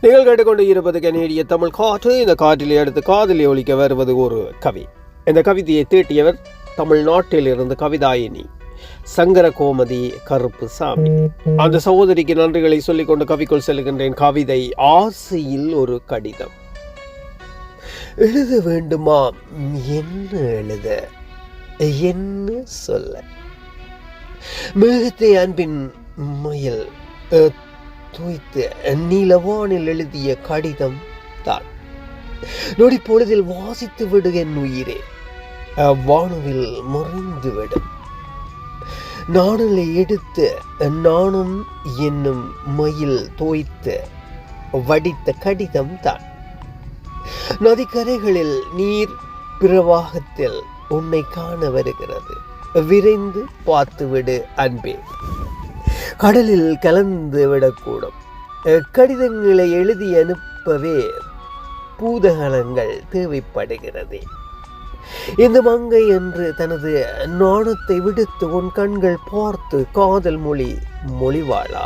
நீங்கள் கேட்டுக்கொண்டு இருப்பது கனேடிய தமிழ் காற்று. இந்த காற்றிலே அடுத்து காதலி ஒலிக்க வருவது ஒரு கவி. இந்த கவிதையை தீட்டியவர் தமிழ்நாட்டில் இருந்து கவிதாயினி சங்கர கோமதி கருப்புசாமி. அந்த சகோதரிக்கு நன்றிகளை சொல்லிக்கொண்டு கவிக்குள் செல்கின்றேன். கவிதை ஆசையில் ஒரு கடிதம். எழுத வேண்டுமா? என்ன எழுத, என்ன சொல்ல? மேகத்தை அன்பின் மயில் தூய்த்து நீலவானில் எழுதிய கடிதம் தான். நொடி பொழுதில் வாசித்து விடு என் உயிரே, வானுவில் முறைந்து விடும். நாணலை எடுத்து நானும் என்னும் மயில் தோய்த்து வடித்த கடிதம் தான். நதிக்கரைகளில் நீர் பிரவாகத்தில் உன்னை காண வருகிறது, விரைந்து பார்த்துவிடு அன்பே. கடலில் கலந்து விடக்கூடும். கடிதங்களை எழுதி அனுப்பவே பூதகலங்கள் தேவைப்படுகிறது. இந்த மங்கை என்று தனது நாணத்தை விடுத்து உன் கண்கள் பார்த்து காதல் மொழிவாளா?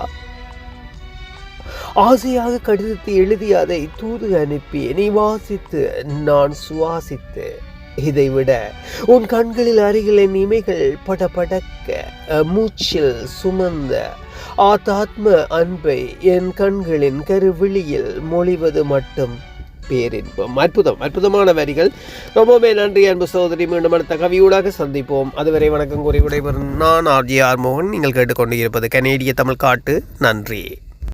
ஆசையாக கடிதத்தை எழுதி அதை தூது அனுப்பி நீ வாசித்து நான் சுவாசித்து, இதைவிட உன் கண்களில் அருகில் என் இமைகள் படபடக்க மூச்சில் சுமந்த ஆத்ம அன்பை என் கண்களின் கருவிழியில் மொழிவது மட்டும் பேரின்பம். அற்புதம், அற்புதமான வரிகள். ரொம்பவே நன்றி அன்பு சகோதரி. மீண்டும் அடுத்த கவியூடாக சந்திப்போம். அதுவரை வணக்கம் கூறி விடைபெறும் நான் RJ ஆறுமுகன். நீங்கள் கேட்டுக்கொண்டு இருப்பது கனேடிய தமிழ் காட்டு. நன்றி.